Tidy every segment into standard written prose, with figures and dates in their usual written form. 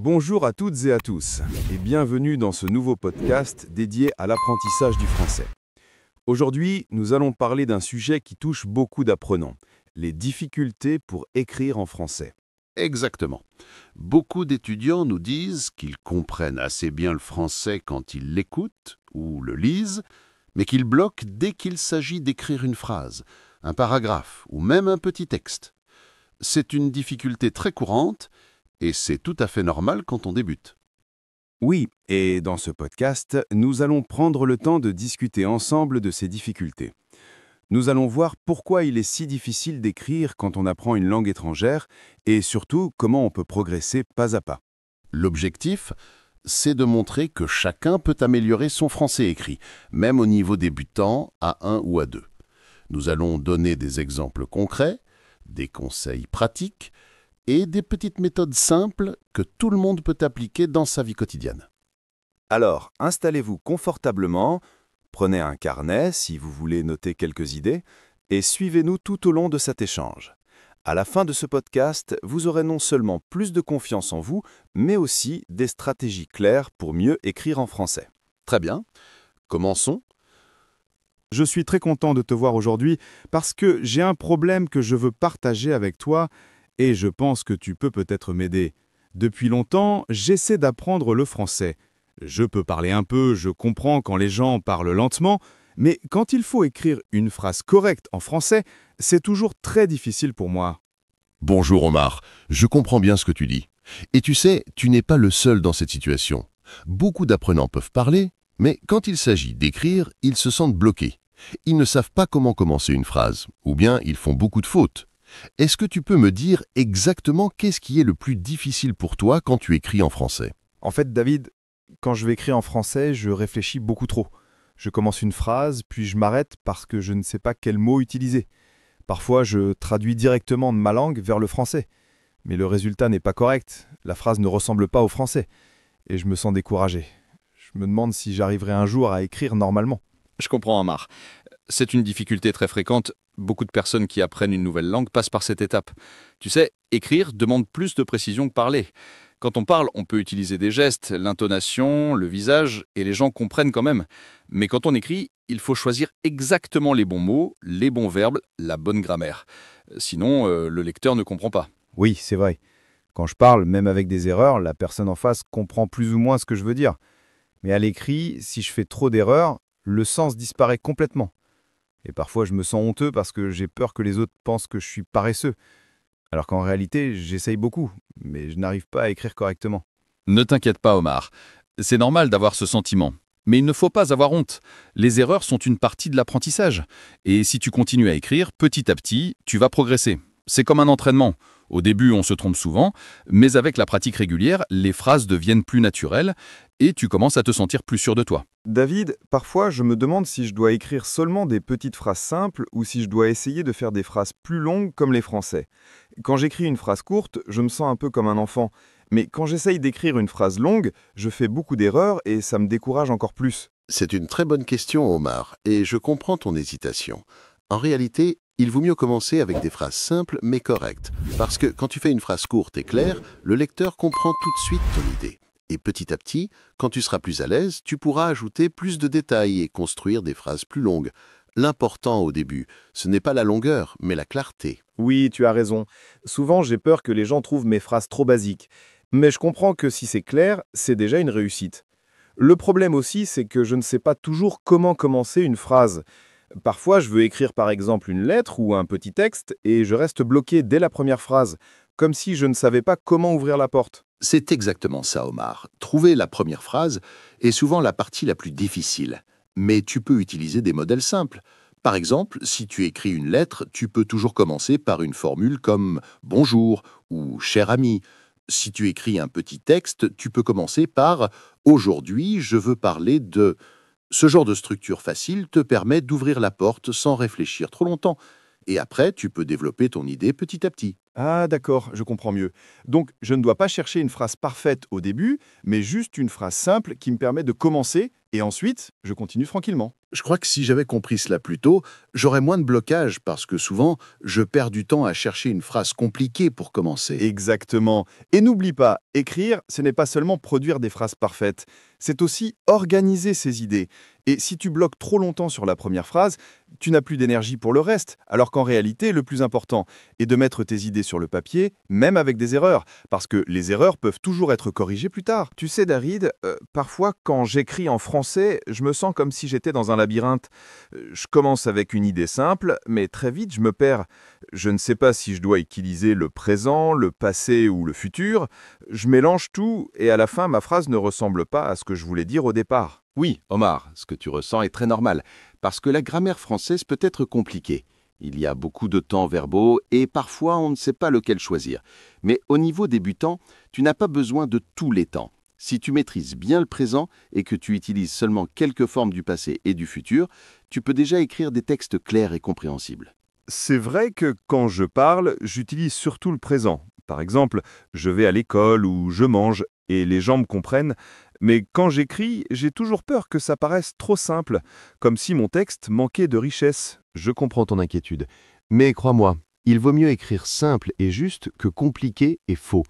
Bonjour à toutes et à tous et bienvenue dans ce nouveau podcast dédié à l'apprentissage du français. Aujourd'hui, nous allons parler d'un sujet qui touche beaucoup d'apprenants, les difficultés pour écrire en français. Exactement. Beaucoup d'étudiants nous disent qu'ils comprennent assez bien le français quand ils l'écoutent ou le lisent, mais qu'ils bloquent dès qu'il s'agit d'écrire une phrase, un paragraphe ou même un petit texte. C'est une difficulté très courante et c'est tout à fait normal quand on débute. Oui, et dans ce podcast, nous allons prendre le temps de discuter ensemble de ces difficultés. Nous allons voir pourquoi il est si difficile d'écrire quand on apprend une langue étrangère et surtout comment on peut progresser pas à pas. L'objectif, c'est de montrer que chacun peut améliorer son français écrit, même au niveau débutant, A1 ou A2. Nous allons donner des exemples concrets, des conseils pratiques et des petites méthodes simples que tout le monde peut appliquer dans sa vie quotidienne. Alors, installez-vous confortablement, prenez un carnet si vous voulez noter quelques idées et suivez-nous tout au long de cet échange. À la fin de ce podcast, vous aurez non seulement plus de confiance en vous, mais aussi des stratégies claires pour mieux écrire en français. Très bien, commençons. Je suis très content de te voir aujourd'hui parce que j'ai un problème que je veux partager avec toi et je pense que tu peux peut-être m'aider. Depuis longtemps, j'essaie d'apprendre le français. Je peux parler un peu, je comprends quand les gens parlent lentement, mais quand il faut écrire une phrase correcte en français, c'est toujours très difficile pour moi. Bonjour Omar, je comprends bien ce que tu dis. Et tu sais, tu n'es pas le seul dans cette situation. Beaucoup d'apprenants peuvent parler, mais quand il s'agit d'écrire, ils se sentent bloqués. Ils ne savent pas comment commencer une phrase, ou bien ils font beaucoup de fautes. Est-ce que tu peux me dire exactement qu'est-ce qui est le plus difficile pour toi quand tu écris en français? En fait, David, quand je vais écrire en français, je réfléchis beaucoup trop. Je commence une phrase, puis je m'arrête parce que je ne sais pas quel mot utiliser. Parfois, je traduis directement de ma langue vers le français. Mais le résultat n'est pas correct. La phrase ne ressemble pas au français. Et je me sens découragé. Je me demande si j'arriverai un jour à écrire normalement. Je comprends, Amar. C'est une difficulté très fréquente. Beaucoup de personnes qui apprennent une nouvelle langue passent par cette étape. Tu sais, écrire demande plus de précision que parler. Quand on parle, on peut utiliser des gestes, l'intonation, le visage, et les gens comprennent quand même. Mais quand on écrit, il faut choisir exactement les bons mots, les bons verbes, la bonne grammaire. Sinon, le lecteur ne comprend pas. Oui, c'est vrai. Quand je parle, même avec des erreurs, la personne en face comprend plus ou moins ce que je veux dire. Mais à l'écrit, si je fais trop d'erreurs, le sens disparaît complètement. Et parfois, je me sens honteux parce que j'ai peur que les autres pensent que je suis paresseux. Alors qu'en réalité, j'essaye beaucoup, mais je n'arrive pas à écrire correctement. Ne t'inquiète pas, Omar. C'est normal d'avoir ce sentiment. Mais il ne faut pas avoir honte. Les erreurs sont une partie de l'apprentissage. Et si tu continues à écrire, petit à petit, tu vas progresser. C'est comme un entraînement. Au début, on se trompe souvent, mais avec la pratique régulière, les phrases deviennent plus naturelles et tu commences à te sentir plus sûr de toi. David, parfois je me demande si je dois écrire seulement des petites phrases simples ou si je dois essayer de faire des phrases plus longues comme les Français. Quand j'écris une phrase courte, je me sens un peu comme un enfant. Mais quand j'essaye d'écrire une phrase longue, je fais beaucoup d'erreurs et ça me décourage encore plus. C'est une très bonne question, Omar, et je comprends ton hésitation. En réalité, il vaut mieux commencer avec des phrases simples mais correctes, parce que quand tu fais une phrase courte et claire, le lecteur comprend tout de suite ton idée. Et petit à petit, quand tu seras plus à l'aise, tu pourras ajouter plus de détails et construire des phrases plus longues. L'important au début, ce n'est pas la longueur, mais la clarté. Oui, tu as raison. Souvent j'ai peur que les gens trouvent mes phrases trop basiques. Mais je comprends que si c'est clair, c'est déjà une réussite. Le problème aussi, c'est que je ne sais pas toujours comment commencer une phrase. Parfois, je veux écrire par exemple une lettre ou un petit texte et je reste bloqué dès la première phrase, comme si je ne savais pas comment ouvrir la porte. C'est exactement ça, Omar. Trouver la première phrase est souvent la partie la plus difficile. Mais tu peux utiliser des modèles simples. Par exemple, si tu écris une lettre, tu peux toujours commencer par une formule comme « bonjour » ou « cher ami ». Si tu écris un petit texte, tu peux commencer par « aujourd'hui, je veux parler de… ». Ce genre de structure facile te permet d'ouvrir la porte sans réfléchir trop longtemps. Et après, tu peux développer ton idée petit à petit. Ah d'accord, je comprends mieux. Donc je ne dois pas chercher une phrase parfaite au début, mais juste une phrase simple qui me permet de commencer et ensuite je continue tranquillement. Je crois que si j'avais compris cela plus tôt, j'aurais moins de blocage parce que souvent, je perds du temps à chercher une phrase compliquée pour commencer. Exactement. Et n'oublie pas, écrire, ce n'est pas seulement produire des phrases parfaites, c'est aussi organiser ses idées. Et si tu bloques trop longtemps sur la première phrase, tu n'as plus d'énergie pour le reste, alors qu'en réalité, le plus important est de mettre tes idées sur le papier, même avec des erreurs, parce que les erreurs peuvent toujours être corrigées plus tard. Tu sais, David, parfois quand j'écris en français, je me sens comme si j'étais dans un labyrinthe. Je commence avec une idée simple, mais très vite je me perds. Je ne sais pas si je dois utiliser le présent, le passé ou le futur. Je mélange tout et à la fin, ma phrase ne ressemble pas à ce que je voulais dire au départ. Oui, Omar, ce que tu ressens est très normal, parce que la grammaire française peut être compliquée. Il y a beaucoup de temps verbaux et parfois on ne sait pas lequel choisir. Mais au niveau débutant, tu n'as pas besoin de tous les temps. Si tu maîtrises bien le présent et que tu utilises seulement quelques formes du passé et du futur, tu peux déjà écrire des textes clairs et compréhensibles. C'est vrai que quand je parle, j'utilise surtout le présent. Par exemple, je vais à l'école ou je mange et les gens me comprennent. Mais quand j'écris, j'ai toujours peur que ça paraisse trop simple, comme si mon texte manquait de richesse. Je comprends ton inquiétude. Mais crois-moi, il vaut mieux écrire simple et juste que compliqué et faux.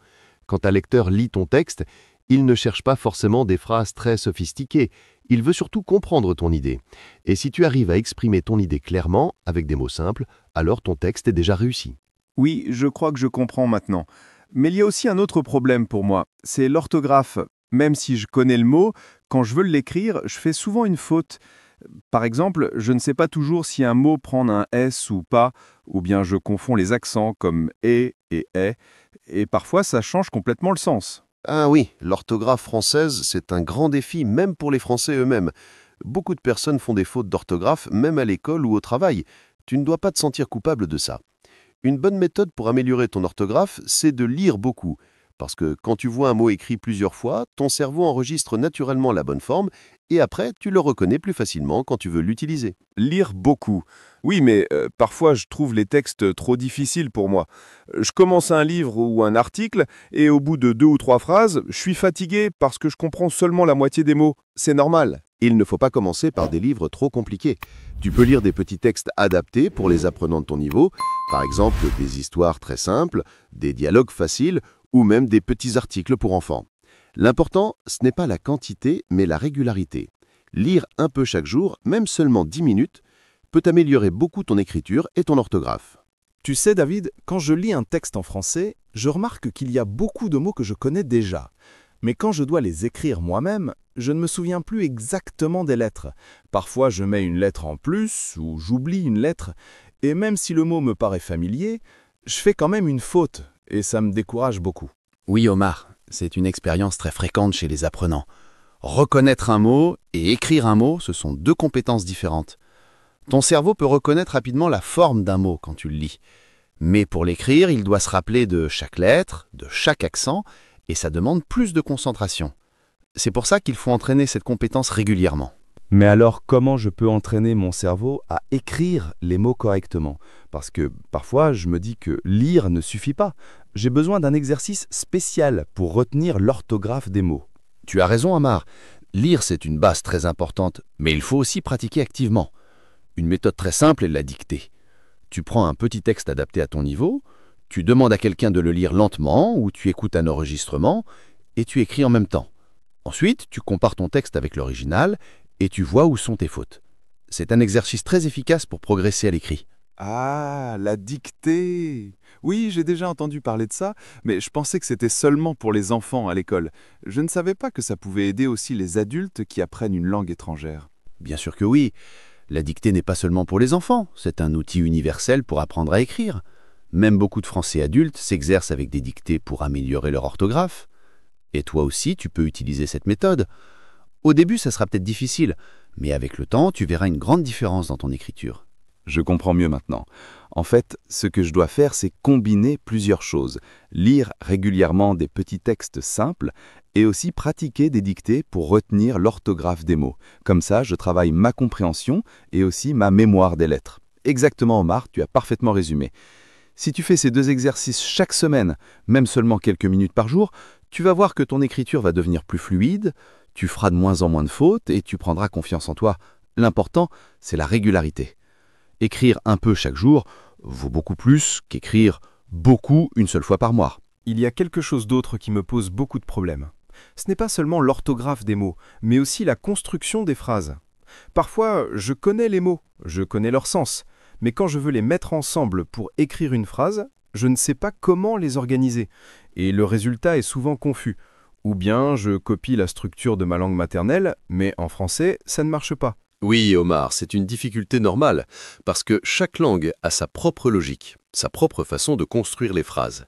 Quand un lecteur lit ton texte, il ne cherche pas forcément des phrases très sophistiquées. Il veut surtout comprendre ton idée. Et si tu arrives à exprimer ton idée clairement, avec des mots simples, alors ton texte est déjà réussi. Oui, je crois que je comprends maintenant. Mais il y a aussi un autre problème pour moi, c'est l'orthographe. Même si je connais le mot, quand je veux l'écrire, je fais souvent une faute. Par exemple, je ne sais pas toujours si un mot prend un S ou pas, ou bien je confonds les accents comme et est, et parfois ça change complètement le sens. Ah oui, l'orthographe française, c'est un grand défi même pour les Français eux-mêmes. Beaucoup de personnes font des fautes d'orthographe, même à l'école ou au travail. Tu ne dois pas te sentir coupable de ça. Une bonne méthode pour améliorer ton orthographe, c'est de lire beaucoup. Parce que quand tu vois un mot écrit plusieurs fois, ton cerveau enregistre naturellement la bonne forme et après, tu le reconnais plus facilement quand tu veux l'utiliser. Lire beaucoup. Oui, mais parfois je trouve les textes trop difficiles pour moi. Je commence un livre ou un article et au bout de 2 ou 3 phrases, je suis fatigué parce que je comprends seulement la moitié des mots. C'est normal. Il ne faut pas commencer par des livres trop compliqués. Tu peux lire des petits textes adaptés pour les apprenants de ton niveau, par exemple des histoires très simples, des dialogues faciles ou même des petits articles pour enfants. L'important, ce n'est pas la quantité, mais la régularité. Lire un peu chaque jour, même seulement 10 minutes, peut améliorer beaucoup ton écriture et ton orthographe. Tu sais, David, quand je lis un texte en français, je remarque qu'il y a beaucoup de mots que je connais déjà. Mais quand je dois les écrire moi-même, je ne me souviens plus exactement des lettres. Parfois, je mets une lettre en plus ou j'oublie une lettre. Et même si le mot me paraît familier, je fais quand même une faute et ça me décourage beaucoup. Oui, Omar, c'est une expérience très fréquente chez les apprenants. Reconnaître un mot et écrire un mot, ce sont 2 compétences différentes. Ton cerveau peut reconnaître rapidement la forme d'un mot quand tu le lis. Mais pour l'écrire, il doit se rappeler de chaque lettre, de chaque accent, et ça demande plus de concentration. C'est pour ça qu'il faut entraîner cette compétence régulièrement. Mais alors, comment je peux entraîner mon cerveau à écrire les mots correctement? Parce que parfois, je me dis que lire ne suffit pas. J'ai besoin d'un exercice spécial pour retenir l'orthographe des mots. Tu as raison, Omar. Lire, c'est une base très importante, mais il faut aussi pratiquer activement. Une méthode très simple est la dictée. Tu prends un petit texte adapté à ton niveau, tu demandes à quelqu'un de le lire lentement ou tu écoutes un enregistrement et tu écris en même temps. Ensuite, tu compares ton texte avec l'original et tu vois où sont tes fautes. C'est un exercice très efficace pour progresser à l'écrit. Ah, la dictée. Oui, j'ai déjà entendu parler de ça, mais je pensais que c'était seulement pour les enfants à l'école. Je ne savais pas que ça pouvait aider aussi les adultes qui apprennent une langue étrangère. Bien sûr que oui. La dictée n'est pas seulement pour les enfants, c'est un outil universel pour apprendre à écrire. Même beaucoup de Français adultes s'exercent avec des dictées pour améliorer leur orthographe. Et toi aussi, tu peux utiliser cette méthode. Au début, ça sera peut-être difficile, mais avec le temps, tu verras une grande différence dans ton écriture. Je comprends mieux maintenant. En fait, ce que je dois faire, c'est combiner plusieurs choses. Lire régulièrement des petits textes simples et aussi pratiquer des dictées pour retenir l'orthographe des mots. Comme ça, je travaille ma compréhension et aussi ma mémoire des lettres. Exactement, Omar, tu as parfaitement résumé. Si tu fais ces 2 exercices chaque semaine, même seulement quelques minutes par jour, tu vas voir que ton écriture va devenir plus fluide, tu feras de moins en moins de fautes et tu prendras confiance en toi. L'important, c'est la régularité. Écrire un peu chaque jour vaut beaucoup plus qu'écrire beaucoup une seule fois par mois. Il y a quelque chose d'autre qui me pose beaucoup de problèmes. Ce n'est pas seulement l'orthographe des mots, mais aussi la construction des phrases. Parfois, je connais les mots, je connais leur sens, mais quand je veux les mettre ensemble pour écrire une phrase, je ne sais pas comment les organiser, et le résultat est souvent confus. Ou bien je copie la structure de ma langue maternelle, mais en français, ça ne marche pas. Oui, Omar, c'est une difficulté normale, parce que chaque langue a sa propre logique, sa propre façon de construire les phrases.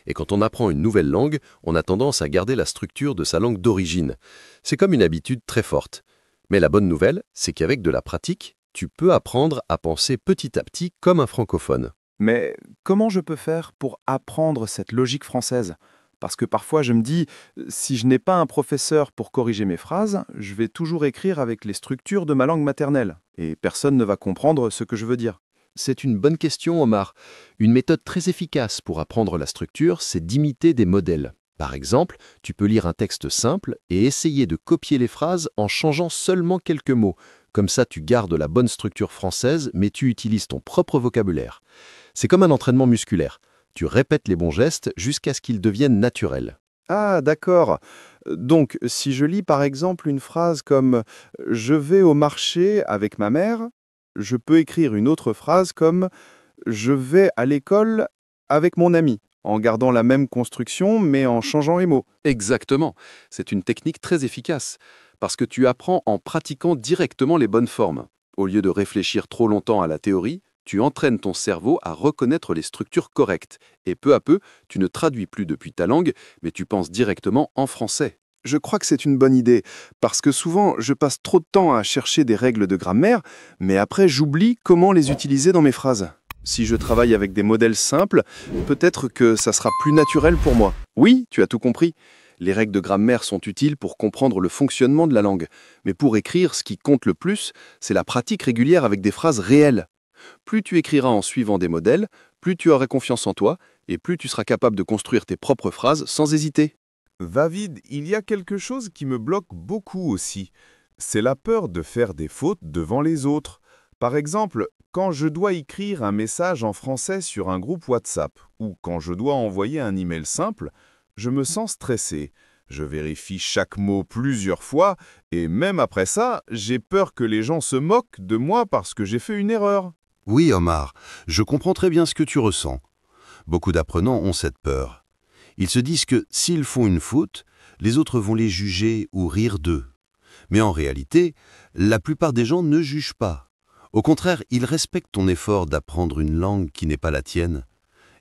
Et quand on apprend une nouvelle langue, on a tendance à garder la structure de sa langue d'origine. C'est comme une habitude très forte. Mais la bonne nouvelle, c'est qu'avec de la pratique, tu peux apprendre à penser petit à petit comme un francophone. Mais comment je peux faire pour apprendre cette logique française ? Parce que parfois je me dis, si je n'ai pas un professeur pour corriger mes phrases, je vais toujours écrire avec les structures de ma langue maternelle, et personne ne va comprendre ce que je veux dire. C'est une bonne question, Omar. Une méthode très efficace pour apprendre la structure, c'est d'imiter des modèles. Par exemple, tu peux lire un texte simple et essayer de copier les phrases en changeant seulement quelques mots. Comme ça, tu gardes la bonne structure française, mais tu utilises ton propre vocabulaire. C'est comme un entraînement musculaire. Tu répètes les bons gestes jusqu'à ce qu'ils deviennent naturels. Ah, d'accord. Donc, si je lis par exemple une phrase comme « Je vais au marché avec ma mère », je peux écrire une autre phrase comme « Je vais à l'école avec mon ami », en gardant la même construction mais en changeant les mots. Exactement. C'est une technique très efficace, parce que tu apprends en pratiquant directement les bonnes formes. Au lieu de réfléchir trop longtemps à la théorie, tu entraînes ton cerveau à reconnaître les structures correctes. Et peu à peu, tu ne traduis plus depuis ta langue, mais tu penses directement en français. Je crois que c'est une bonne idée, parce que souvent je passe trop de temps à chercher des règles de grammaire, mais après j'oublie comment les utiliser dans mes phrases. Si je travaille avec des modèles simples, peut-être que ça sera plus naturel pour moi. Oui, tu as tout compris. Les règles de grammaire sont utiles pour comprendre le fonctionnement de la langue. Mais pour écrire, ce qui compte le plus, c'est la pratique régulière avec des phrases réelles. Plus tu écriras en suivant des modèles, plus tu auras confiance en toi et plus tu seras capable de construire tes propres phrases sans hésiter. David, il y a quelque chose qui me bloque beaucoup aussi. C'est la peur de faire des fautes devant les autres. Par exemple, quand je dois écrire un message en français sur un groupe WhatsApp ou quand je dois envoyer un email simple, je me sens stressé. Je vérifie chaque mot plusieurs fois et même après ça, j'ai peur que les gens se moquent de moi parce que j'ai fait une erreur. Oui, Omar, je comprends très bien ce que tu ressens. Beaucoup d'apprenants ont cette peur. Ils se disent que s'ils font une faute, les autres vont les juger ou rire d'eux. Mais en réalité, la plupart des gens ne jugent pas. Au contraire, ils respectent ton effort d'apprendre une langue qui n'est pas la tienne.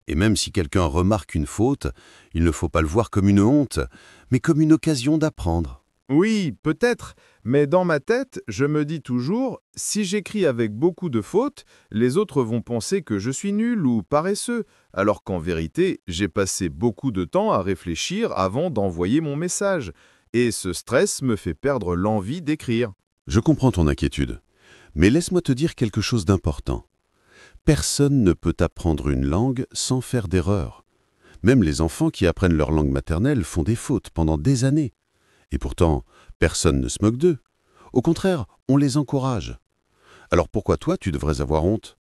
Et même si quelqu'un remarque une faute, il ne faut pas le voir comme une honte, mais comme une occasion d'apprendre. Oui, peut-être, mais dans ma tête, je me dis toujours, si j'écris avec beaucoup de fautes, les autres vont penser que je suis nul ou paresseux, alors qu'en vérité, j'ai passé beaucoup de temps à réfléchir avant d'envoyer mon message, et ce stress me fait perdre l'envie d'écrire. Je comprends ton inquiétude, mais laisse-moi te dire quelque chose d'important. Personne ne peut apprendre une langue sans faire d'erreurs. Même les enfants qui apprennent leur langue maternelle font des fautes pendant des années. Et pourtant, personne ne se moque d'eux. Au contraire, on les encourage. Alors pourquoi toi, tu devrais avoir honte ?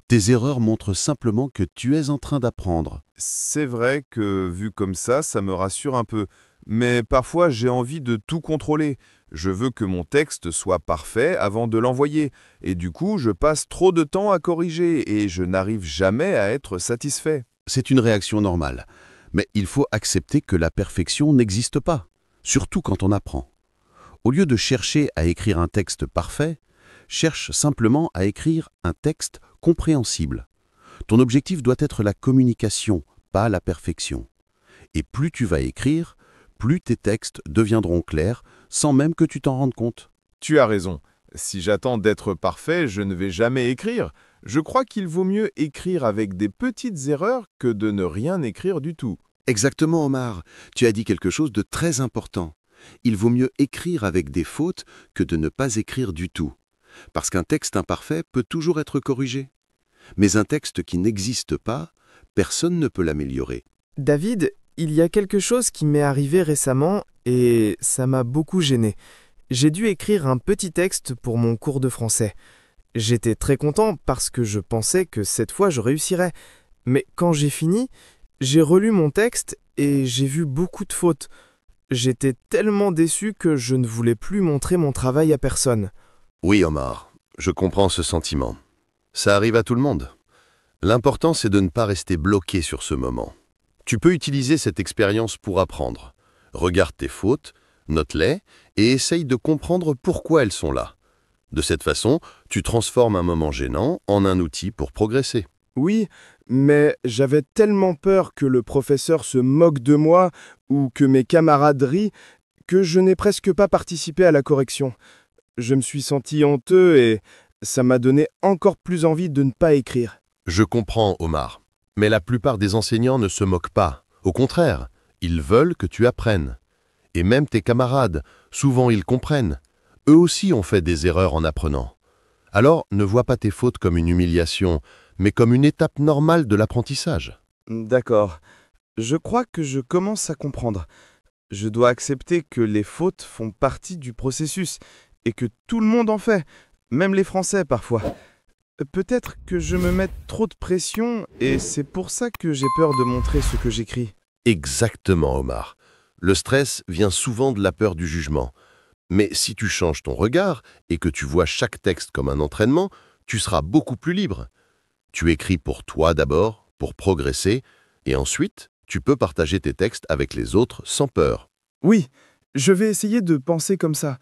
Tes erreurs montrent simplement que tu es en train d'apprendre. C'est vrai que, vu comme ça me rassure un peu. Mais parfois, j'ai envie de tout contrôler. Je veux que mon texte soit parfait avant de l'envoyer. Et du coup, je passe trop de temps à corriger et je n'arrive jamais à être satisfait. C'est une réaction normale. Mais il faut accepter que la perfection n'existe pas, surtout quand on apprend. Au lieu de chercher à écrire un texte parfait, cherche simplement à écrire un texte compréhensible. Ton objectif doit être la communication, pas la perfection. Et plus tu vas écrire, plus tes textes deviendront clairs sans même que tu t'en rendes compte. Tu as raison. Si j'attends d'être parfait, je ne vais jamais écrire. Je crois qu'il vaut mieux écrire avec des petites erreurs que de ne rien écrire du tout. Exactement, Omar. Tu as dit quelque chose de très important. Il vaut mieux écrire avec des fautes que de ne pas écrire du tout. Parce qu'un texte imparfait peut toujours être corrigé. Mais un texte qui n'existe pas, personne ne peut l'améliorer. David, il y a quelque chose qui m'est arrivé récemment et ça m'a beaucoup gêné. J'ai dû écrire un petit texte pour mon cours de français. J'étais très content parce que je pensais que cette fois je réussirais. Mais quand j'ai fini, j'ai relu mon texte et j'ai vu beaucoup de fautes. J'étais tellement déçu que je ne voulais plus montrer mon travail à personne. Oui, Omar, je comprends ce sentiment. Ça arrive à tout le monde. L'important, c'est de ne pas rester bloqué sur ce moment. Tu peux utiliser cette expérience pour apprendre. Regarde tes fautes, note-les et essaye de comprendre pourquoi elles sont là. De cette façon, tu transformes un moment gênant en un outil pour progresser. Oui, mais j'avais tellement peur que le professeur se moque de moi ou que mes camarades rient que je n'ai presque pas participé à la correction. Je me suis senti honteux et ça m'a donné encore plus envie de ne pas écrire. Je comprends, Omar. Mais la plupart des enseignants ne se moquent pas. Au contraire, ils veulent que tu apprennes. Et même tes camarades, souvent ils comprennent. Eux aussi ont fait des erreurs en apprenant. Alors, ne vois pas tes fautes comme une humiliation, mais comme une étape normale de l'apprentissage. D'accord. Je crois que je commence à comprendre. Je dois accepter que les fautes font partie du processus et que tout le monde en fait, même les Français parfois. Peut-être que je me mets trop de pression et c'est pour ça que j'ai peur de montrer ce que j'écris. Exactement, Omar. Le stress vient souvent de la peur du jugement. Mais si tu changes ton regard et que tu vois chaque texte comme un entraînement, tu seras beaucoup plus libre. Tu écris pour toi d'abord, pour progresser, et ensuite, tu peux partager tes textes avec les autres sans peur. Oui, je vais essayer de penser comme ça.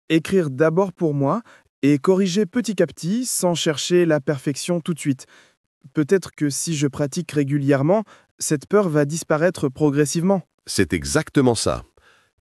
Écrire d'abord pour moi et corriger petit à petit sans chercher la perfection tout de suite. Peut-être que si je pratique régulièrement, cette peur va disparaître progressivement. C'est exactement ça.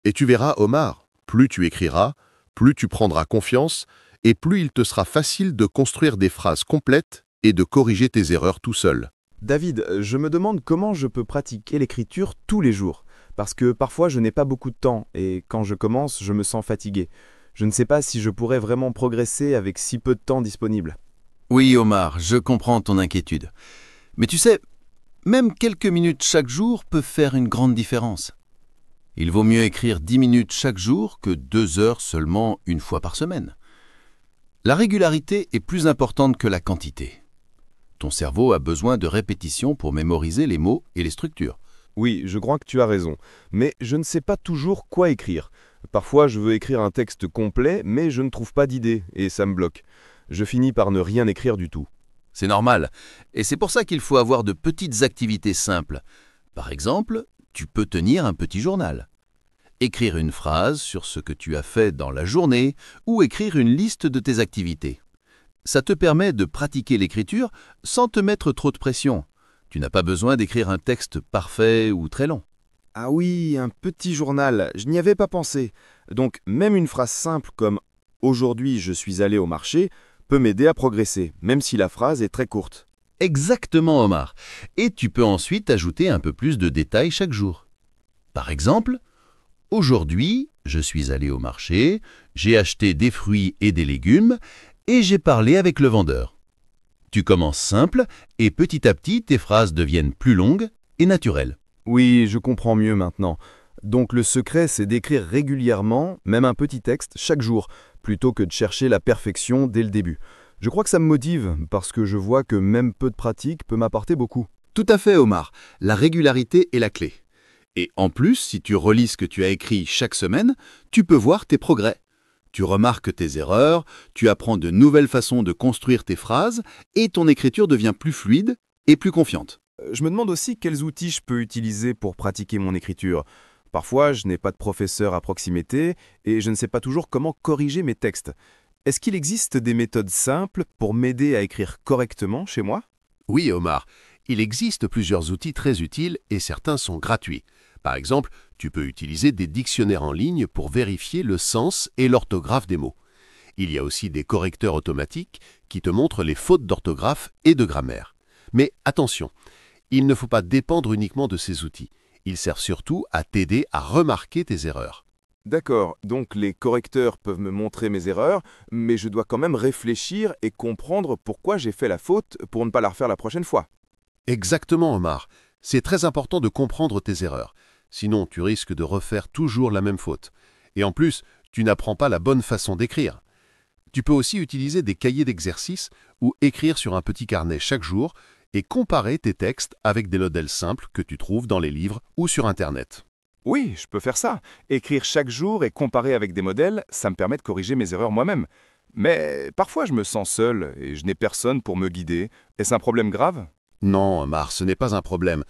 Et tu verras, Omar, plus tu écriras, plus tu prendras confiance, et plus il te sera facile de construire des phrases complètes et de corriger tes erreurs tout seul. David, je me demande comment je peux pratiquer l'écriture tous les jours. Parce que parfois je n'ai pas beaucoup de temps et quand je commence, je me sens fatigué. Je ne sais pas si je pourrais vraiment progresser avec si peu de temps disponible. Oui, Omar, je comprends ton inquiétude. Mais tu sais, même quelques minutes chaque jour peuvent faire une grande différence. Il vaut mieux écrire 10 minutes chaque jour que 2 heures seulement une fois par semaine. La régularité est plus importante que la quantité. Ton cerveau a besoin de répétitions pour mémoriser les mots et les structures. Oui, je crois que tu as raison. Mais je ne sais pas toujours quoi écrire. Parfois, je veux écrire un texte complet, mais je ne trouve pas d'idée, et ça me bloque. Je finis par ne rien écrire du tout. C'est normal, et c'est pour ça qu'il faut avoir de petites activités simples. Par exemple, tu peux tenir un petit journal. Écrire une phrase sur ce que tu as fait dans la journée ou écrire une liste de tes activités. Ça te permet de pratiquer l'écriture sans te mettre trop de pression. Tu n'as pas besoin d'écrire un texte parfait ou très long. Ah oui, un petit journal, je n'y avais pas pensé. Donc même une phrase simple comme « Aujourd'hui je suis allé au marché » peut m'aider à progresser, même si la phrase est très courte. Exactement, Omar. Et tu peux ensuite ajouter un peu plus de détails chaque jour. Par exemple, aujourd'hui, je suis allé au marché, j'ai acheté des fruits et des légumes et j'ai parlé avec le vendeur. Tu commences simple et petit à petit, tes phrases deviennent plus longues et naturelles. Oui, je comprends mieux maintenant. Donc le secret, c'est d'écrire régulièrement, même un petit texte, chaque jour, plutôt que de chercher la perfection dès le début. Je crois que ça me motive, parce que je vois que même peu de pratique peut m'apporter beaucoup. Tout à fait, Omar. La régularité est la clé. Et en plus, si tu relis ce que tu as écrit chaque semaine, tu peux voir tes progrès. Tu remarques tes erreurs, tu apprends de nouvelles façons de construire tes phrases, et ton écriture devient plus fluide et plus confiante. Je me demande aussi quels outils je peux utiliser pour pratiquer mon écriture. Parfois, je n'ai pas de professeur à proximité et je ne sais pas toujours comment corriger mes textes. Est-ce qu'il existe des méthodes simples pour m'aider à écrire correctement chez moi ? Oui, Omar, il existe plusieurs outils très utiles et certains sont gratuits. Par exemple, tu peux utiliser des dictionnaires en ligne pour vérifier le sens et l'orthographe des mots. Il y a aussi des correcteurs automatiques qui te montrent les fautes d'orthographe et de grammaire. Mais attention, il ne faut pas dépendre uniquement de ces outils. Ils servent surtout à t'aider à remarquer tes erreurs. D'accord, donc les correcteurs peuvent me montrer mes erreurs, mais je dois quand même réfléchir et comprendre pourquoi j'ai fait la faute pour ne pas la refaire la prochaine fois. Exactement, Omar. C'est très important de comprendre tes erreurs. Sinon, tu risques de refaire toujours la même faute. Et en plus, tu n'apprends pas la bonne façon d'écrire. Tu peux aussi utiliser des cahiers d'exercices ou écrire sur un petit carnet chaque jour et comparer tes textes avec des modèles simples que tu trouves dans les livres ou sur Internet. Oui, je peux faire ça. Écrire chaque jour et comparer avec des modèles, ça me permet de corriger mes erreurs moi-même. Mais parfois je me sens seul et je n'ai personne pour me guider. Est-ce un problème grave? Non, Omar, ce n'est pas un problème.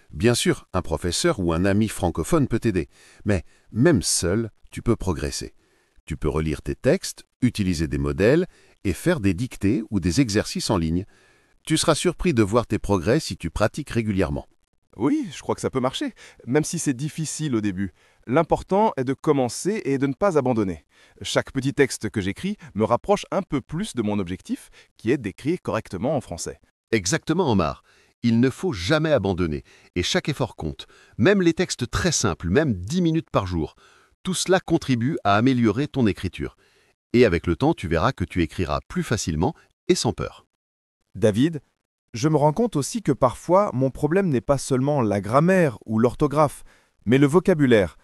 Bien sûr, un professeur ou un ami francophone peut t'aider, mais même seul, tu peux progresser. Tu peux relire tes textes, utiliser des modèles et faire des dictées ou des exercices en ligne. Tu seras surpris de voir tes progrès si tu pratiques régulièrement. Oui, je crois que ça peut marcher, même si c'est difficile au début. L'important est de commencer et de ne pas abandonner. Chaque petit texte que j'écris me rapproche un peu plus de mon objectif, qui est d'écrire correctement en français. Exactement, Omar. Il ne faut jamais abandonner, et chaque effort compte. Même les textes très simples, même 10 minutes par jour. Tout cela contribue à améliorer ton écriture. Et avec le temps, tu verras que tu écriras plus facilement et sans peur. David, je me rends compte aussi que parfois, mon problème n'est pas seulement la grammaire ou l'orthographe, mais le vocabulaire.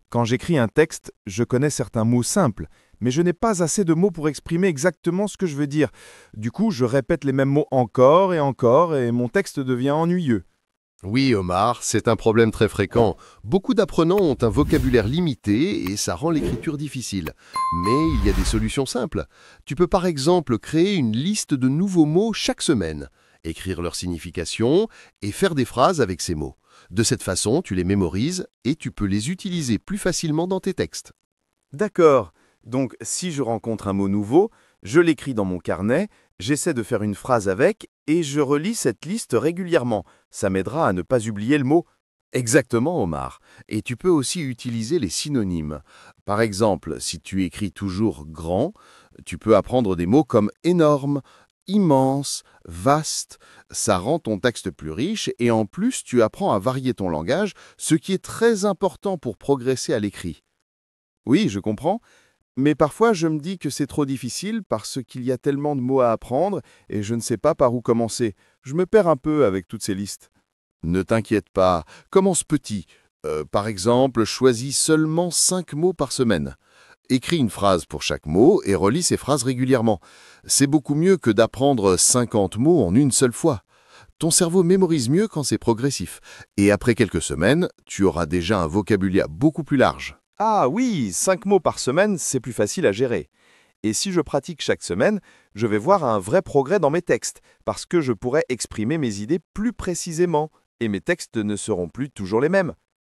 Quand j'écris un texte, je connais certains mots simples, mais je n'ai pas assez de mots pour exprimer exactement ce que je veux dire. Du coup, je répète les mêmes mots encore, et mon texte devient ennuyeux. Oui, Omar, c'est un problème très fréquent. Beaucoup d'apprenants ont un vocabulaire limité et ça rend l'écriture difficile. Mais il y a des solutions simples. Tu peux par exemple créer une liste de nouveaux mots chaque semaine, écrire leur signification et faire des phrases avec ces mots. De cette façon, tu les mémorises et tu peux les utiliser plus facilement dans tes textes. D'accord. Donc, si je rencontre un mot nouveau, je l'écris dans mon carnet, j'essaie de faire une phrase avec et je relis cette liste régulièrement. Ça m'aidera à ne pas oublier le mot. Exactement, Omar. Et tu peux aussi utiliser les synonymes. Par exemple, si tu écris toujours grand, tu peux apprendre des mots comme énorme, immense, vaste. Ça rend ton texte plus riche et en plus, tu apprends à varier ton langage, ce qui est très important pour progresser à l'écrit. Oui, je comprends. Mais parfois, je me dis que c'est trop difficile parce qu'il y a tellement de mots à apprendre et je ne sais pas par où commencer. Je me perds un peu avec toutes ces listes. Ne t'inquiète pas, commence petit. Par exemple, choisis seulement 5 mots par semaine. Écris une phrase pour chaque mot et relis ces phrases régulièrement. C'est beaucoup mieux que d'apprendre 50 mots en une seule fois. Ton cerveau mémorise mieux quand c'est progressif. Et après quelques semaines, tu auras déjà un vocabulaire beaucoup plus large. Ah oui, 5 mots par semaine, c'est plus facile à gérer. Et si je pratique chaque semaine, je vais voir un vrai progrès dans mes textes, parce que je pourrai exprimer mes idées plus précisément, et mes textes ne seront plus toujours les mêmes.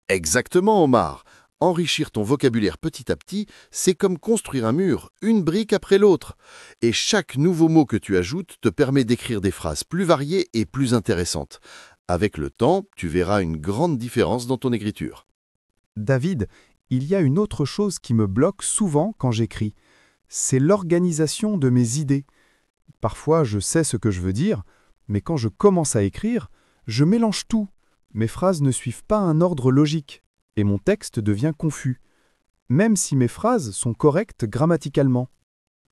Exactement, Omar. Enrichir ton vocabulaire petit à petit, c'est comme construire un mur, une brique après l'autre. Et chaque nouveau mot que tu ajoutes te permet d'écrire des phrases plus variées et plus intéressantes. Avec le temps, tu verras une grande différence dans ton écriture. David, il y a une autre chose qui me bloque souvent quand j'écris. C'est l'organisation de mes idées. Parfois, je sais ce que je veux dire, mais quand je commence à écrire, je mélange tout. Mes phrases ne suivent pas un ordre logique, et mon texte devient confus, même si mes phrases sont correctes grammaticalement.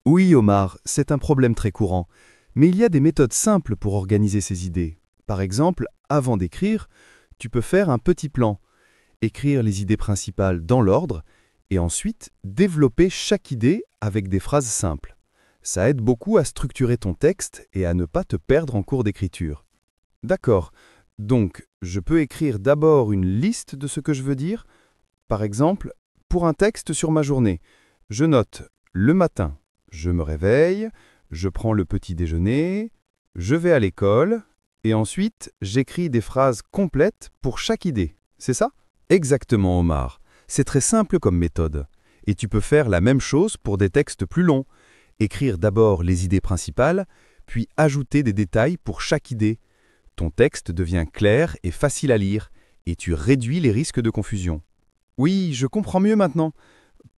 Oui, Omar, c'est un problème très courant, mais il y a des méthodes simples pour organiser ces idées. Par exemple, avant d'écrire, tu peux faire un petit plan, écrire les idées principales dans l'ordre, et ensuite développer chaque idée avec des phrases simples. Ça aide beaucoup à structurer ton texte et à ne pas te perdre en cours d'écriture. D'accord, donc je peux écrire d'abord une liste de ce que je veux dire. Par exemple, pour un texte sur ma journée, je note le matin, je me réveille, je prends le petit déjeuner, je vais à l'école, et ensuite j'écris des phrases complètes pour chaque idée. C'est ça ? Exactement, Omar. C'est très simple comme méthode. Et tu peux faire la même chose pour des textes plus longs. Écrire d'abord les idées principales, puis ajouter des détails pour chaque idée. Ton texte devient clair et facile à lire, et tu réduis les risques de confusion. Oui, je comprends mieux maintenant.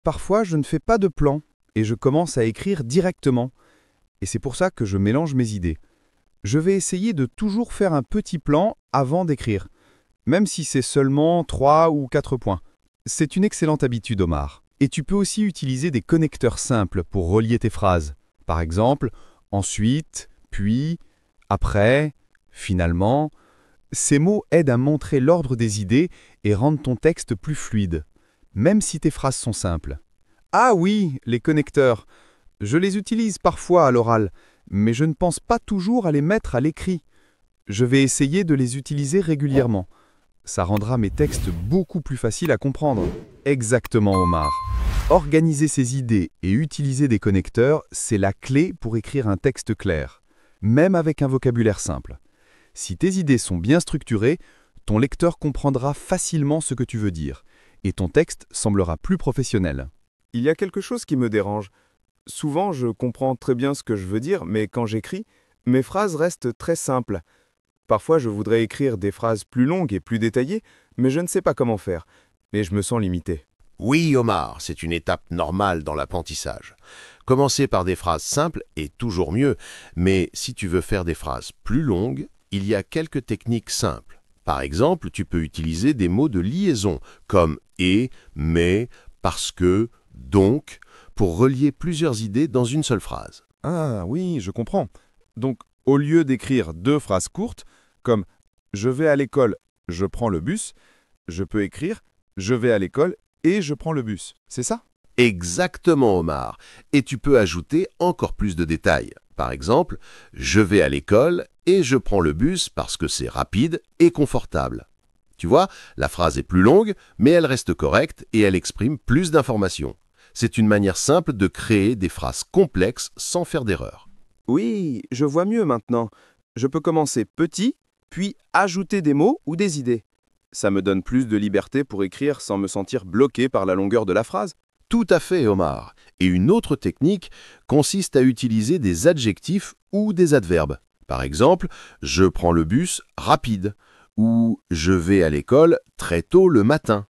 Parfois, je ne fais pas de plan, et je commence à écrire directement. Et c'est pour ça que je mélange mes idées. Je vais essayer de toujours faire un petit plan avant d'écrire, même si c'est seulement 3 ou 4 points. C'est une excellente habitude, Omar. Et tu peux aussi utiliser des connecteurs simples pour relier tes phrases. Par exemple, ensuite, puis, après, finalement. Ces mots aident à montrer l'ordre des idées et rendent ton texte plus fluide, même si tes phrases sont simples. Ah oui, les connecteurs. Je les utilise parfois à l'oral, mais je ne pense pas toujours à les mettre à l'écrit. Je vais essayer de les utiliser régulièrement. Ça rendra mes textes beaucoup plus faciles à comprendre. Exactement, Omar. Organiser ses idées et utiliser des connecteurs, c'est la clé pour écrire un texte clair, même avec un vocabulaire simple. Si tes idées sont bien structurées, ton lecteur comprendra facilement ce que tu veux dire, et ton texte semblera plus professionnel. Il y a quelque chose qui me dérange. Souvent, je comprends très bien ce que je veux dire, mais quand j'écris, mes phrases restent très simples. Parfois, je voudrais écrire des phrases plus longues et plus détaillées, mais je ne sais pas comment faire, et je me sens limité. Oui, Omar, c'est une étape normale dans l'apprentissage. Commencer par des phrases simples est toujours mieux, mais si tu veux faire des phrases plus longues, il y a quelques techniques simples. Par exemple, tu peux utiliser des mots de liaison comme « et »,« mais »,« parce que »,« donc », pour relier plusieurs idées dans une seule phrase. Ah oui, je comprends. Donc, au lieu d'écrire 2 phrases courtes, comme « je vais à l'école, je prends le bus », je peux écrire « je vais à l'école et je prends le bus ». C'est ça? Exactement, Omar. Et tu peux ajouter encore plus de détails. Par exemple, « je vais à l'école et je prends le bus parce que c'est rapide et confortable ». Tu vois, la phrase est plus longue, mais elle reste correcte et elle exprime plus d'informations. C'est une manière simple de créer des phrases complexes sans faire d'erreur. Oui, je vois mieux maintenant. Je peux commencer petit, puis ajouter des mots ou des idées. Ça me donne plus de liberté pour écrire sans me sentir bloqué par la longueur de la phrase. Tout à fait, Omar. Et une autre technique consiste à utiliser des adjectifs ou des adverbes. Par exemple, « je prends le bus rapide » ou « je vais à l'école très tôt le matin ».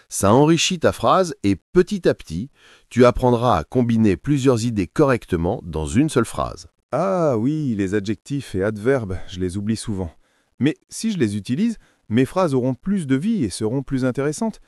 Ça enrichit ta phrase et petit à petit, tu apprendras à combiner plusieurs idées correctement dans une seule phrase. Ah oui, les adjectifs et adverbes, je les oublie souvent. Mais si je les utilise, mes phrases auront plus de vie et seront plus intéressantes.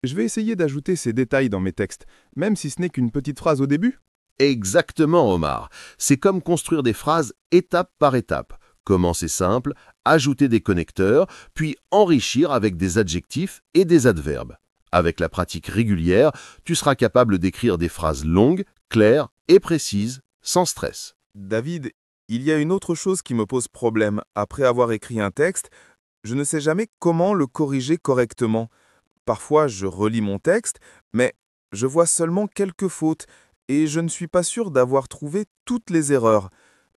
Je vais essayer d'ajouter ces détails dans mes textes, même si ce n'est qu'une petite phrase au début. Exactement, Omar. C'est comme construire des phrases étape par étape. Commencer simple, ajouter des connecteurs, puis enrichir avec des adjectifs et des adverbes. Avec la pratique régulière, tu seras capable d'écrire des phrases longues, claires et précises, sans stress. David, il y a une autre chose qui me pose problème. Après avoir écrit un texte, je ne sais jamais comment le corriger correctement. Parfois, je relis mon texte, mais je vois seulement quelques fautes et je ne suis pas sûr d'avoir trouvé toutes les erreurs.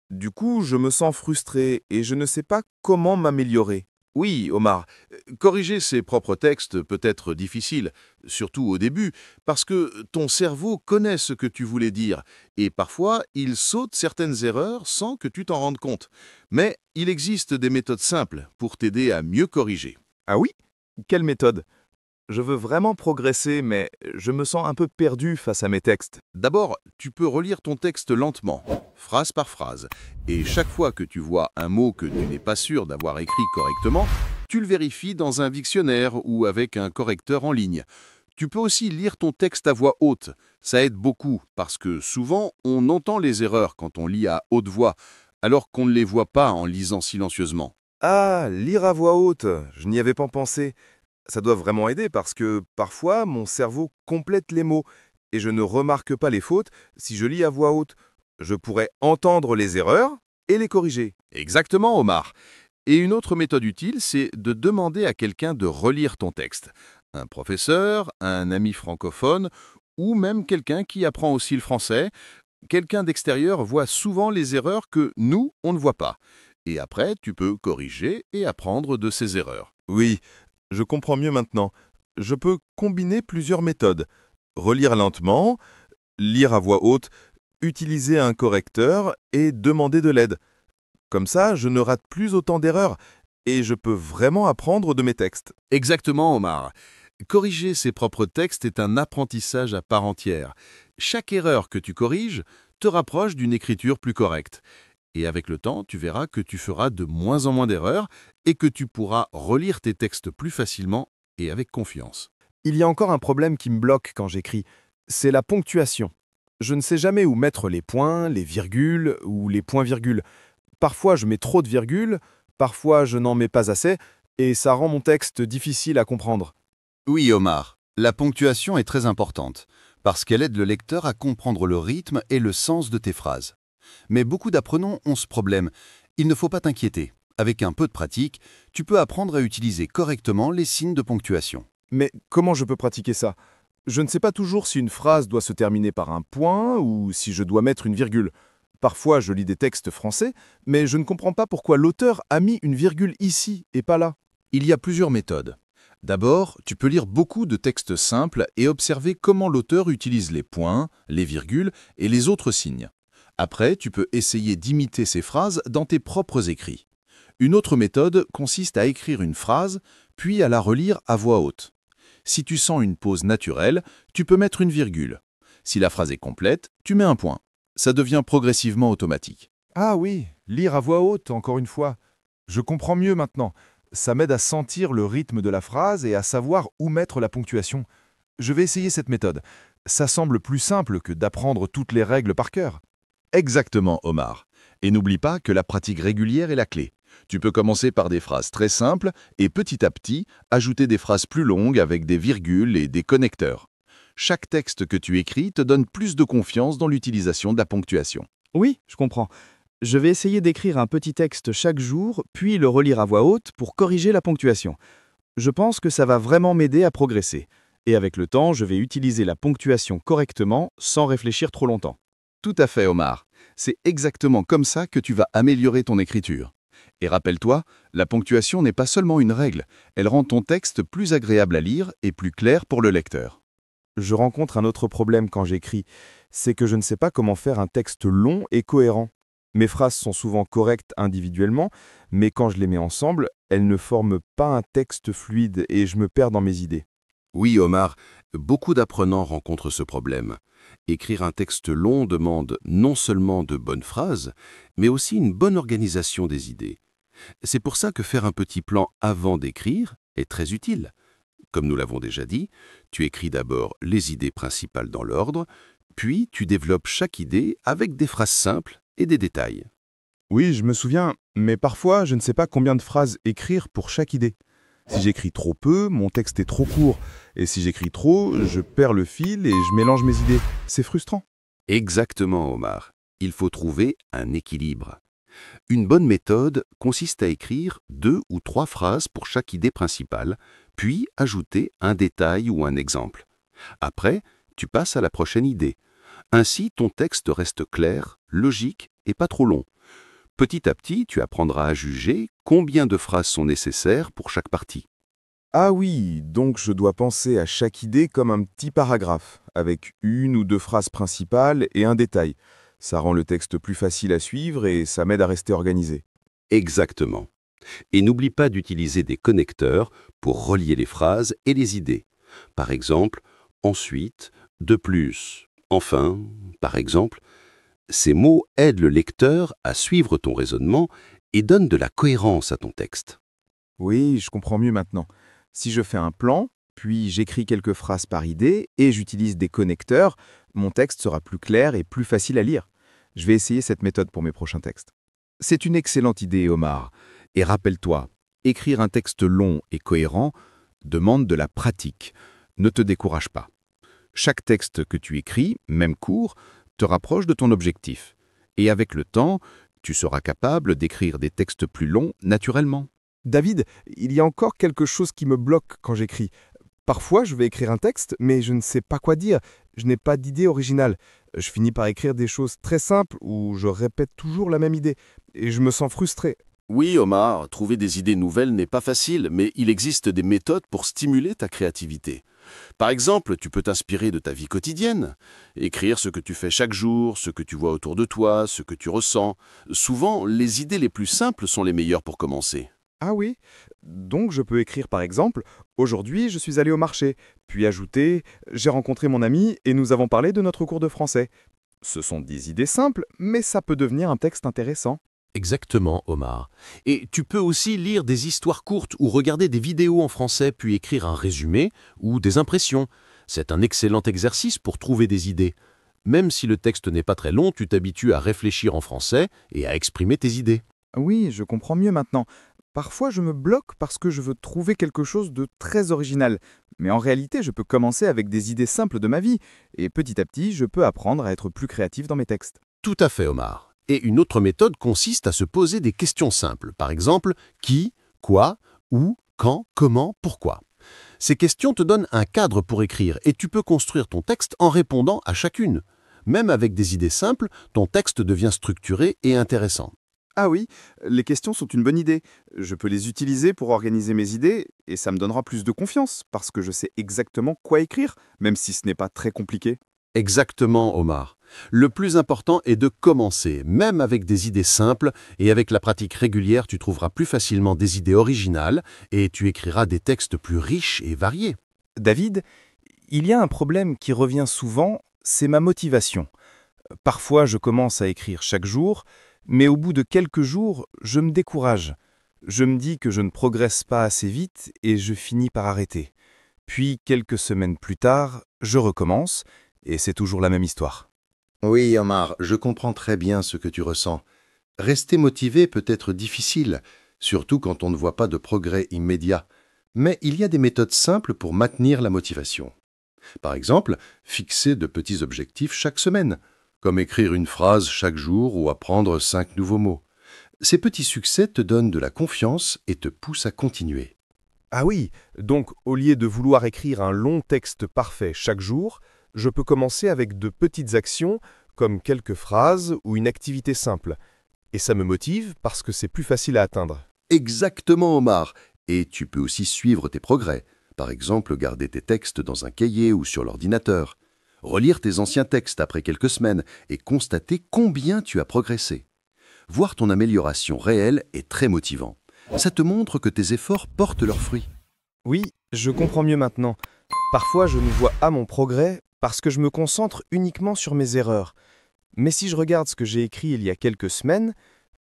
Du coup, je me sens frustré et je ne sais pas comment m'améliorer. Oui, Omar, corriger ses propres textes peut être difficile, surtout au début, parce que ton cerveau connaît ce que tu voulais dire, et parfois il saute certaines erreurs sans que tu t'en rendes compte. Mais il existe des méthodes simples pour t'aider à mieux corriger. Ah oui? Quelle méthode? Je veux vraiment progresser, mais je me sens un peu perdu face à mes textes. D'abord, tu peux relire ton texte lentement, phrase par phrase, et chaque fois que tu vois un mot que tu n'es pas sûr d'avoir écrit correctement, tu le vérifies dans un dictionnaire ou avec un correcteur en ligne. Tu peux aussi lire ton texte à voix haute. Ça aide beaucoup, parce que souvent, on entend les erreurs quand on lit à haute voix, alors qu'on ne les voit pas en lisant silencieusement. Ah, lire à voix haute, je n'y avais pas pensé. Ça doit vraiment aider parce que parfois mon cerveau complète les mots et je ne remarque pas les fautes si je lis à voix haute. Je pourrais entendre les erreurs et les corriger. Exactement, Omar. Et une autre méthode utile, c'est de demander à quelqu'un de relire ton texte. Un professeur, un ami francophone ou même quelqu'un qui apprend aussi le français. Quelqu'un d'extérieur voit souvent les erreurs que nous, on ne voit pas. Et après, tu peux corriger et apprendre de ces erreurs. Oui, je comprends mieux maintenant. Je peux combiner plusieurs méthodes. Relire lentement, lire à voix haute, utiliser un correcteur et demander de l'aide. Comme ça, je ne rate plus autant d'erreurs et je peux vraiment apprendre de mes textes. Exactement, Omar. Corriger ses propres textes est un apprentissage à part entière. Chaque erreur que tu corriges te rapproche d'une écriture plus correcte. Et avec le temps, tu verras que tu feras de moins en moins d'erreurs et que tu pourras relire tes textes plus facilement et avec confiance. Il y a encore un problème qui me bloque quand j'écris, c'est la ponctuation. Je ne sais jamais où mettre les points, les virgules ou les points-virgules. Parfois je mets trop de virgules, parfois je n'en mets pas assez, et ça rend mon texte difficile à comprendre. Oui, Omar. La ponctuation est très importante, parce qu'elle aide le lecteur à comprendre le rythme et le sens de tes phrases. Mais beaucoup d'apprenants ont ce problème. Il ne faut pas t'inquiéter. Avec un peu de pratique, tu peux apprendre à utiliser correctement les signes de ponctuation. Mais comment je peux pratiquer ça? Je ne sais pas toujours si une phrase doit se terminer par un point ou si je dois mettre une virgule. Parfois, je lis des textes français, mais je ne comprends pas pourquoi l'auteur a mis une virgule ici et pas là. Il y a plusieurs méthodes. D'abord, tu peux lire beaucoup de textes simples et observer comment l'auteur utilise les points, les virgules et les autres signes. Après, tu peux essayer d'imiter ces phrases dans tes propres écrits. Une autre méthode consiste à écrire une phrase, puis à la relire à voix haute. Si tu sens une pause naturelle, tu peux mettre une virgule. Si la phrase est complète, tu mets un point. Ça devient progressivement automatique. Ah oui, lire à voix haute, encore une fois. Je comprends mieux maintenant. Ça m'aide à sentir le rythme de la phrase et à savoir où mettre la ponctuation. Je vais essayer cette méthode. Ça semble plus simple que d'apprendre toutes les règles par cœur. Exactement, Omar. Et n'oublie pas que la pratique régulière est la clé. Tu peux commencer par des phrases très simples et petit à petit, ajouter des phrases plus longues avec des virgules et des connecteurs. Chaque texte que tu écris te donne plus de confiance dans l'utilisation de la ponctuation. Oui, je comprends. Je vais essayer d'écrire un petit texte chaque jour, puis le relire à voix haute pour corriger la ponctuation. Je pense que ça va vraiment m'aider à progresser. Et avec le temps, je vais utiliser la ponctuation correctement sans réfléchir trop longtemps. Tout à fait, Omar. C'est exactement comme ça que tu vas améliorer ton écriture. Et rappelle-toi, la ponctuation n'est pas seulement une règle, elle rend ton texte plus agréable à lire et plus clair pour le lecteur. Je rencontre un autre problème quand j'écris, c'est que je ne sais pas comment faire un texte long et cohérent. Mes phrases sont souvent correctes individuellement, mais quand je les mets ensemble, elles ne forment pas un texte fluide et je me perds dans mes idées. Oui, Omar, beaucoup d'apprenants rencontrent ce problème. Écrire un texte long demande non seulement de bonnes phrases, mais aussi une bonne organisation des idées. C'est pour ça que faire un petit plan avant d'écrire est très utile. Comme nous l'avons déjà dit, tu écris d'abord les idées principales dans l'ordre, puis tu développes chaque idée avec des phrases simples et des détails. Oui, je me souviens, mais parfois je ne sais pas combien de phrases écrire pour chaque idée. Si j'écris trop peu, mon texte est trop court, et si j'écris trop, je perds le fil et je mélange mes idées. C'est frustrant. Exactement, Omar. Il faut trouver un équilibre. Une bonne méthode consiste à écrire 2 ou 3 phrases pour chaque idée principale, puis ajouter un détail ou un exemple. Après, tu passes à la prochaine idée. Ainsi, ton texte reste clair, logique et pas trop long. Petit à petit, tu apprendras à juger combien de phrases sont nécessaires pour chaque partie. Ah oui, donc je dois penser à chaque idée comme un petit paragraphe, avec 1 ou 2 phrases principales et un détail. Ça rend le texte plus facile à suivre et ça m'aide à rester organisé. Exactement. Et n'oublie pas d'utiliser des connecteurs pour relier les phrases et les idées. Par exemple, ensuite, de plus, enfin, par exemple. Ces mots aident le lecteur à suivre ton raisonnement et donnent de la cohérence à ton texte. Oui, je comprends mieux maintenant. Si je fais un plan, puis j'écris quelques phrases par idée et j'utilise des connecteurs, mon texte sera plus clair et plus facile à lire. Je vais essayer cette méthode pour mes prochains textes. C'est une excellente idée, Omar. Et rappelle-toi, écrire un texte long et cohérent demande de la pratique. Ne te décourage pas. Chaque texte que tu écris, même court, te rapproche de ton objectif. Et avec le temps, tu seras capable d'écrire des textes plus longs naturellement. David, il y a encore quelque chose qui me bloque quand j'écris. Parfois, je vais écrire un texte, mais je ne sais pas quoi dire. Je n'ai pas d'idée originale. Je finis par écrire des choses très simples où je répète toujours la même idée. Et je me sens frustré. Oui, Omar, trouver des idées nouvelles n'est pas facile, mais il existe des méthodes pour stimuler ta créativité. Par exemple, tu peux t'inspirer de ta vie quotidienne, écrire ce que tu fais chaque jour, ce que tu vois autour de toi, ce que tu ressens. Souvent, les idées les plus simples sont les meilleures pour commencer. Ah oui, donc je peux écrire par exemple « Aujourd'hui, je suis allé au marché », puis ajouter « J'ai rencontré mon ami et nous avons parlé de notre cours de français ». Ce sont des idées simples, mais ça peut devenir un texte intéressant. Exactement, Omar. Et tu peux aussi lire des histoires courtes ou regarder des vidéos en français puis écrire un résumé ou des impressions. C'est un excellent exercice pour trouver des idées. Même si le texte n'est pas très long, tu t'habitues à réfléchir en français et à exprimer tes idées. Oui, je comprends mieux maintenant. Parfois, je me bloque parce que je veux trouver quelque chose de très original. Mais en réalité, je peux commencer avec des idées simples de ma vie, et petit à petit, je peux apprendre à être plus créatif dans mes textes. Tout à fait, Omar. Et une autre méthode consiste à se poser des questions simples. Par exemple, qui, quoi, où, quand, comment, pourquoi. Ces questions te donnent un cadre pour écrire et tu peux construire ton texte en répondant à chacune. Même avec des idées simples, ton texte devient structuré et intéressant. Ah oui, les questions sont une bonne idée. Je peux les utiliser pour organiser mes idées, et ça me donnera plus de confiance, parce que je sais exactement quoi écrire, même si ce n'est pas très compliqué. Exactement, Omar. Le plus important est de commencer, même avec des idées simples, et avec la pratique régulière, tu trouveras plus facilement des idées originales et tu écriras des textes plus riches et variés. David, il y a un problème qui revient souvent, c'est ma motivation. Parfois, je commence à écrire chaque jour, mais au bout de quelques jours, je me décourage. Je me dis que je ne progresse pas assez vite et je finis par arrêter. Puis, quelques semaines plus tard, je recommence, et c'est toujours la même histoire. Oui, Omar, je comprends très bien ce que tu ressens. Rester motivé peut être difficile, surtout quand on ne voit pas de progrès immédiat. Mais il y a des méthodes simples pour maintenir la motivation. Par exemple, fixer de petits objectifs chaque semaine, comme écrire une phrase chaque jour ou apprendre 5 nouveaux mots. Ces petits succès te donnent de la confiance et te poussent à continuer. Ah oui, donc au lieu de vouloir écrire un long texte parfait chaque jour, je peux commencer avec de petites actions comme quelques phrases ou une activité simple. Et ça me motive parce que c'est plus facile à atteindre. Exactement, Omar. Et tu peux aussi suivre tes progrès. Par exemple, garder tes textes dans un cahier ou sur l'ordinateur. Relire tes anciens textes après quelques semaines et constater combien tu as progressé. Voir ton amélioration réelle est très motivant. Ça te montre que tes efforts portent leurs fruits. Oui, je comprends mieux maintenant. Parfois, je ne vois pas mon progrès parce que je me concentre uniquement sur mes erreurs. Mais si je regarde ce que j'ai écrit il y a quelques semaines,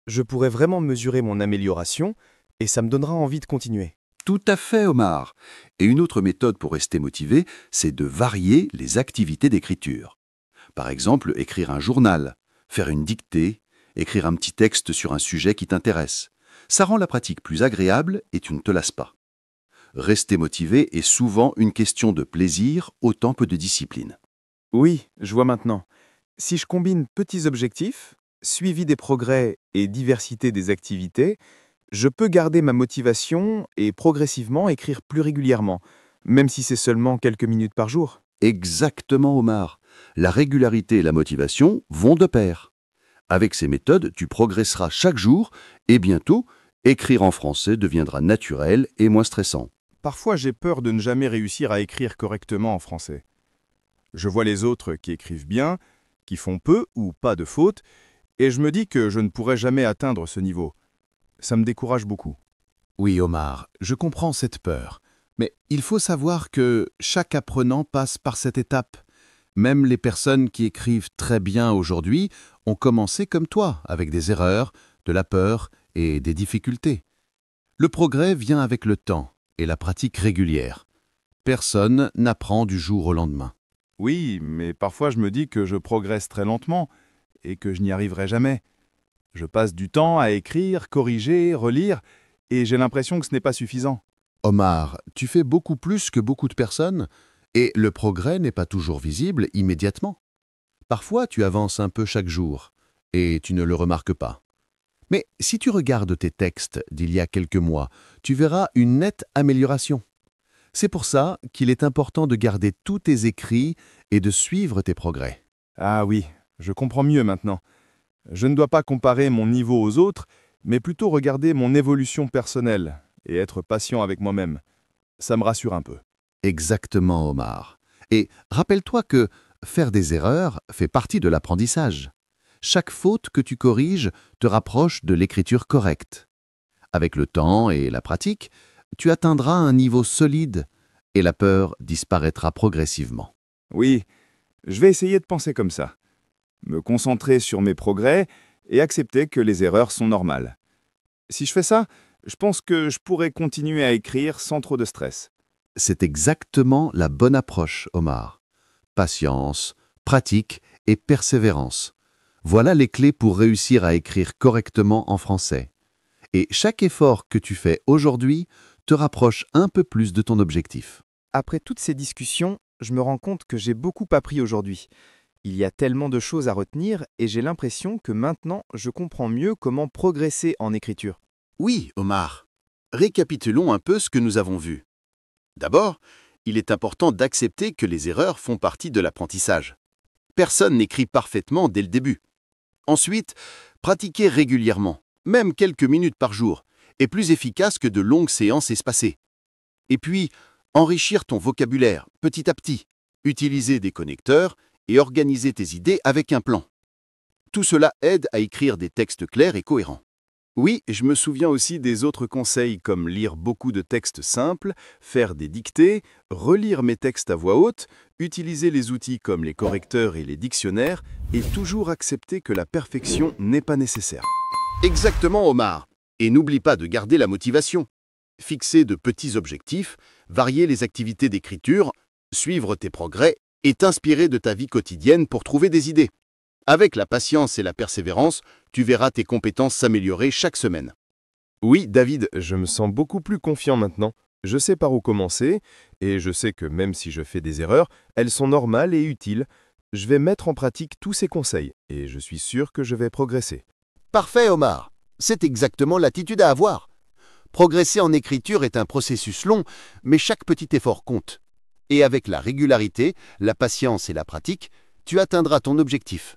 je pourrais vraiment mesurer mon amélioration et ça me donnera envie de continuer. Tout à fait, Omar. Et une autre méthode pour rester motivé, c'est de varier les activités d'écriture. Par exemple, écrire un journal, faire une dictée, écrire un petit texte sur un sujet qui t'intéresse. Ça rend la pratique plus agréable et tu ne te lasses pas. Rester motivé est souvent une question de plaisir autant que de discipline. Oui, je vois maintenant. Si je combine petits objectifs, suivi des progrès et diversité des activités, je peux garder ma motivation et progressivement écrire plus régulièrement, même si c'est seulement quelques minutes par jour. Exactement, Omar. La régularité et la motivation vont de pair. Avec ces méthodes, tu progresseras chaque jour et bientôt, écrire en français deviendra naturel et moins stressant. Parfois, j'ai peur de ne jamais réussir à écrire correctement en français. Je vois les autres qui écrivent bien, qui font peu ou pas de fautes, et je me dis que je ne pourrai jamais atteindre ce niveau. Ça me décourage beaucoup. Oui, Omar, je comprends cette peur. Mais il faut savoir que chaque apprenant passe par cette étape. Même les personnes qui écrivent très bien aujourd'hui ont commencé comme toi, avec des erreurs, de la peur et des difficultés. Le progrès vient avec le temps et la pratique régulière. Personne n'apprend du jour au lendemain. Oui, mais parfois je me dis que je progresse très lentement et que je n'y arriverai jamais. Je passe du temps à écrire, corriger, relire, et j'ai l'impression que ce n'est pas suffisant. Omar, tu fais beaucoup plus que beaucoup de personnes et le progrès n'est pas toujours visible immédiatement. Parfois, tu avances un peu chaque jour et tu ne le remarques pas. Mais si tu regardes tes textes d'il y a quelques mois, tu verras une nette amélioration. C'est pour ça qu'il est important de garder tous tes écrits et de suivre tes progrès. Ah oui, je comprends mieux maintenant. Je ne dois pas comparer mon niveau aux autres, mais plutôt regarder mon évolution personnelle et être patient avec moi-même. Ça me rassure un peu. Exactement, Omar. Et rappelle-toi que faire des erreurs fait partie de l'apprentissage. Chaque faute que tu corriges te rapproche de l'écriture correcte. Avec le temps et la pratique, tu atteindras un niveau solide et la peur disparaîtra progressivement. Oui, je vais essayer de penser comme ça. Me concentrer sur mes progrès et accepter que les erreurs sont normales. Si je fais ça, je pense que je pourrai continuer à écrire sans trop de stress. C'est exactement la bonne approche, Omar. Patience, pratique et persévérance. Voilà les clés pour réussir à écrire correctement en français. Et chaque effort que tu fais aujourd'hui te rapproche un peu plus de ton objectif. Après toutes ces discussions, je me rends compte que j'ai beaucoup appris aujourd'hui. Il y a tellement de choses à retenir et j'ai l'impression que maintenant je comprends mieux comment progresser en écriture. Oui, Omar. Récapitulons un peu ce que nous avons vu. D'abord, il est important d'accepter que les erreurs font partie de l'apprentissage. Personne n'écrit parfaitement dès le début. Ensuite, pratiquer régulièrement, même quelques minutes par jour, est plus efficace que de longues séances espacées. Et puis, enrichir ton vocabulaire petit à petit, utiliser des connecteurs et organiser tes idées avec un plan. Tout cela aide à écrire des textes clairs et cohérents. Oui, je me souviens aussi des autres conseils comme lire beaucoup de textes simples, faire des dictées, relire mes textes à voix haute, utiliser les outils comme les correcteurs et les dictionnaires et toujours accepter que la perfection n'est pas nécessaire. Exactement, Omar. Et n'oublie pas de garder la motivation. Fixer de petits objectifs, varier les activités d'écriture, suivre tes progrès et t'inspirer de ta vie quotidienne pour trouver des idées. Avec la patience et la persévérance, tu verras tes compétences s'améliorer chaque semaine. Oui, David, je me sens beaucoup plus confiant maintenant. Je sais par où commencer, et je sais que même si je fais des erreurs, elles sont normales et utiles. Je vais mettre en pratique tous ces conseils, et je suis sûr que je vais progresser. Parfait, Omar. C'est exactement l'attitude à avoir. Progresser en écriture est un processus long, mais chaque petit effort compte. Et avec la régularité, la patience et la pratique, tu atteindras ton objectif.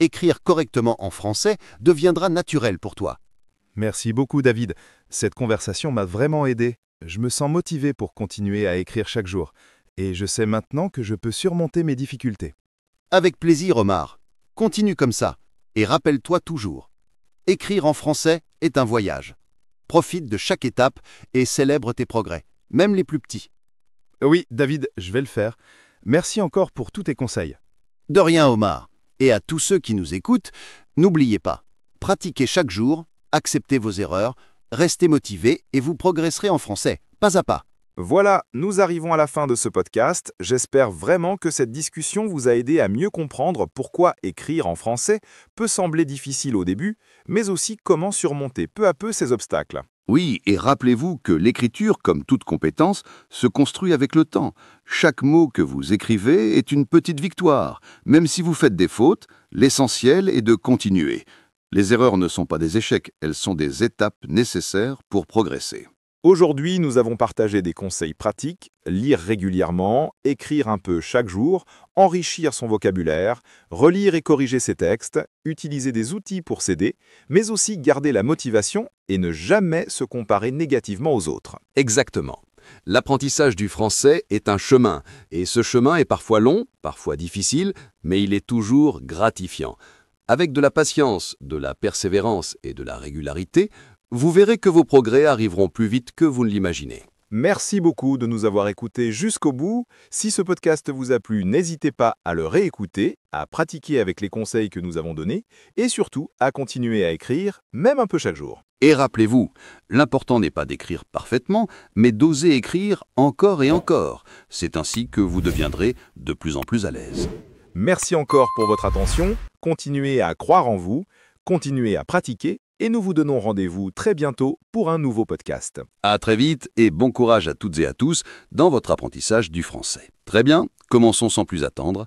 Écrire correctement en français deviendra naturel pour toi. Merci beaucoup, David. Cette conversation m'a vraiment aidé. Je me sens motivé pour continuer à écrire chaque jour. Et je sais maintenant que je peux surmonter mes difficultés. Avec plaisir, Omar. Continue comme ça. Et rappelle-toi toujours. Écrire en français est un voyage. Profite de chaque étape et célèbre tes progrès, même les plus petits. Oui, David, je vais le faire. Merci encore pour tous tes conseils. De rien, Omar. Et à tous ceux qui nous écoutent, n'oubliez pas, pratiquez chaque jour, acceptez vos erreurs, restez motivés et vous progresserez en français, pas à pas. Voilà, nous arrivons à la fin de ce podcast. J'espère vraiment que cette discussion vous a aidé à mieux comprendre pourquoi écrire en français peut sembler difficile au début, mais aussi comment surmonter peu à peu ces obstacles. Oui, et rappelez-vous que l'écriture, comme toute compétence, se construit avec le temps. Chaque mot que vous écrivez est une petite victoire. Même si vous faites des fautes, l'essentiel est de continuer. Les erreurs ne sont pas des échecs, elles sont des étapes nécessaires pour progresser. Aujourd'hui, nous avons partagé des conseils pratiques, lire régulièrement, écrire un peu chaque jour, enrichir son vocabulaire, relire et corriger ses textes, utiliser des outils pour s'aider, mais aussi garder la motivation et ne jamais se comparer négativement aux autres. Exactement. L'apprentissage du français est un chemin, et ce chemin est parfois long, parfois difficile, mais il est toujours gratifiant. Avec de la patience, de la persévérance et de la régularité, vous verrez que vos progrès arriveront plus vite que vous ne l'imaginez. Merci beaucoup de nous avoir écoutés jusqu'au bout. Si ce podcast vous a plu, n'hésitez pas à le réécouter, à pratiquer avec les conseils que nous avons donnés et surtout à continuer à écrire, même un peu chaque jour. Et rappelez-vous, l'important n'est pas d'écrire parfaitement, mais d'oser écrire encore et encore. C'est ainsi que vous deviendrez de plus en plus à l'aise. Merci encore pour votre attention. Continuez à croire en vous, continuez à pratiquer et nous vous donnons rendez-vous très bientôt pour un nouveau podcast. À très vite et bon courage à toutes et à tous dans votre apprentissage du français. Très bien, commençons sans plus attendre.